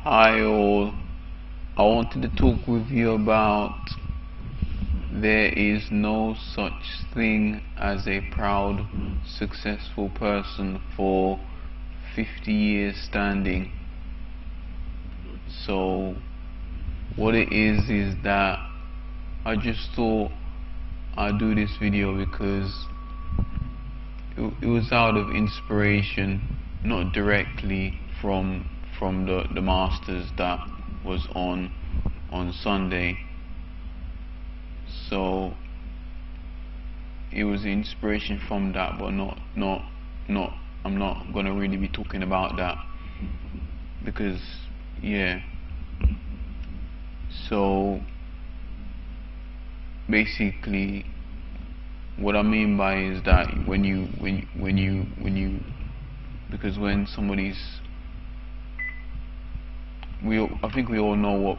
Hi all, I wanted to talk with you about there is no such thing as a proud, successful person for 50 years standing. So what it is that I just thought I'd do this video because it was out of inspiration, not directly from the masters that was on Sunday. So it was inspiration from that, but not I'm not gonna really be talking about that because yeah. So basically what I mean by is that when you because when somebody's I think we all know what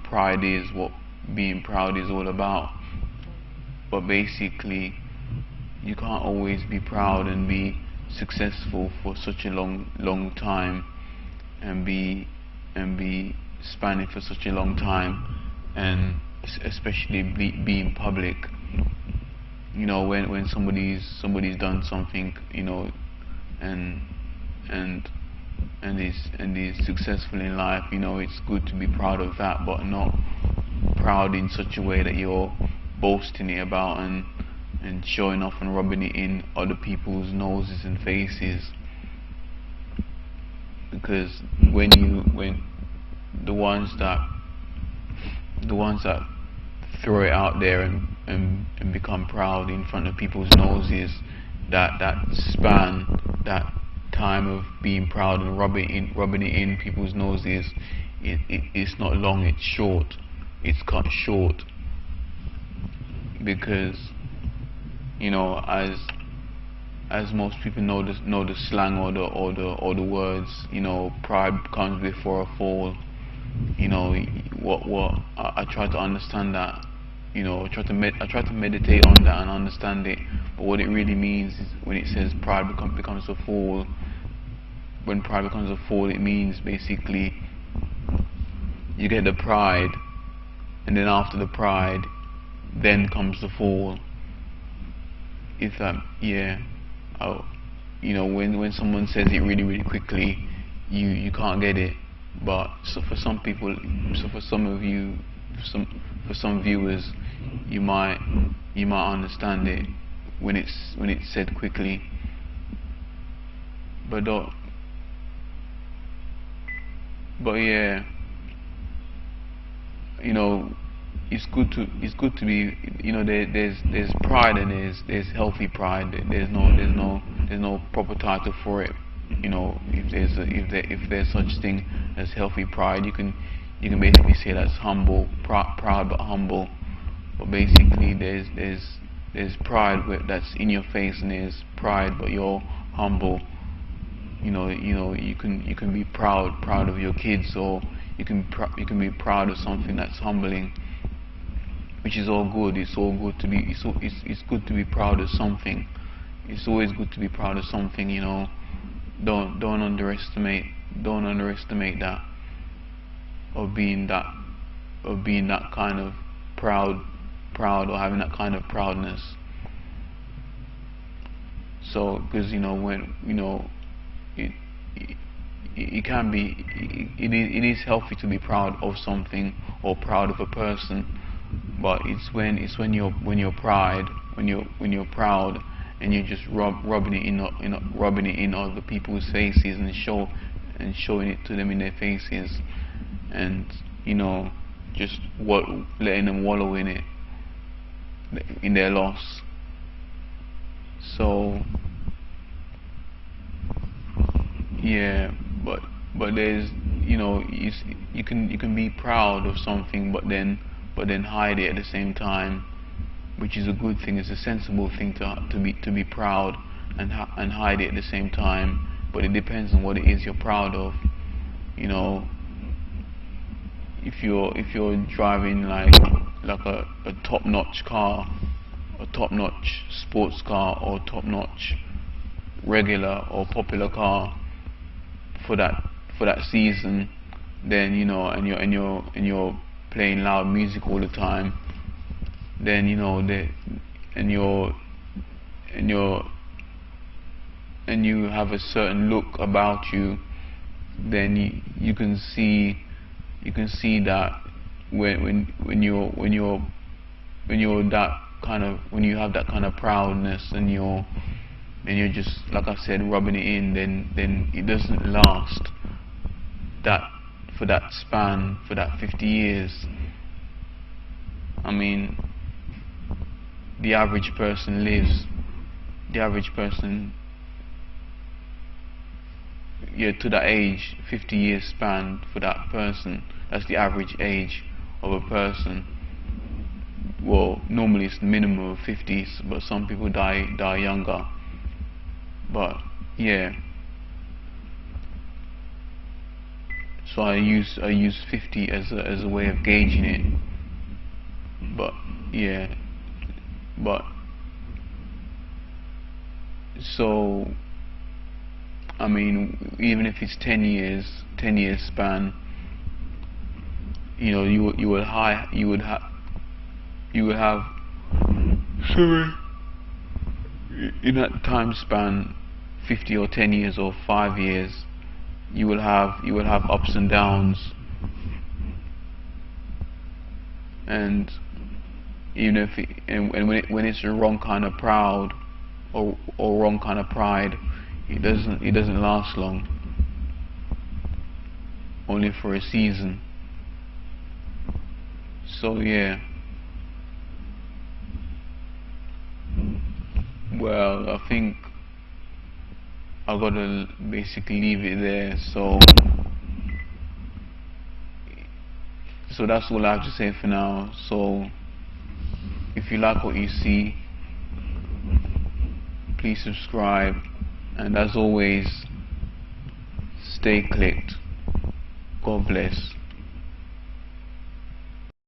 pride is, what being proud is all about, but basically you can't always be proud and be successful for such a long time and be spanning for such a long time, and especially being public. You know, when somebody's done something, you know, and is successful in life, you know, it's good to be proud of that, but not proud in such a way that you're boasting it about and showing off and rubbing it in other people's noses and faces. Because when the ones that throw it out there and become proud in front of people's noses, that span, that time of being proud and rubbing it in people's noses, it's not long, it's short, it's cut short. Because, you know, as most people know the slang or the words, you know, pride comes before a fall. You know, what I try to understand that, you know, I try to meditate on that and understand it. But what it really means is when it says pride becomes a fall. When pride becomes a fall, it means basically you get the pride, and then after the pride, then comes the fall. If that, yeah, you know, when someone says it really quickly, you can't get it. But so for some people, so for some of you, for some viewers, you might understand it when it's said quickly. But yeah, you know, it's good to be, you know, there's pride and there's healthy pride. There's no proper title for it. You know, if there's such thing as healthy pride, you can basically say that's humble, proud but humble. But basically there's pride that's in your face, and there's pride but you're humble. You know, you can be proud of your kids, or you can be proud of something that's humbling, which is all good. It's all good to be it's good to be proud of something. It's always good to be proud of something, you know. Don't underestimate that, of being that kind of proud, or having that kind of proudness. So because, you know, when, you know, it can be, it is healthy to be proud of something or proud of a person, but it's when you're proud and you're just rubbing it in other people's faces and showing it to them in their faces, and, you know, just letting them wallow in it, in their loss. So yeah, but there's, you know, you can be proud of something, but then hide it at the same time, which is a good thing. It's a sensible thing to be proud and hide it at the same time. But it depends on what it is you're proud of. You know, if you're driving like a top-notch car, a top-notch sports car, or top-notch regular or popular car for that season, then you know, and you're playing loud music all the time, then you know and you have a certain look about you, then you can see that when you're that kind of, when you have that kind of proudness, and you're just, like I said, rubbing it in, then it doesn't last that for that span, for that 50 years. I mean, the average person, yeah, to that age, 50 years span for that person. That's the average age of a person. Well, normally it's the minimum of 50s, but some people die younger. But yeah, so I use 50 as a way of gauging it. But yeah, but so I mean, even if it's 10 years span, you know, you would have, sorry, in that time span, 50 or 10 years or 5 years, you will have ups and downs, and even if when it's the wrong kind of proud or wrong kind of pride, it doesn't last long, only for a season. So yeah, well, I think I gotta basically leave it there. So that's all I have to say for now. So if you like what you see, please subscribe, and as always, stay clicked. God bless.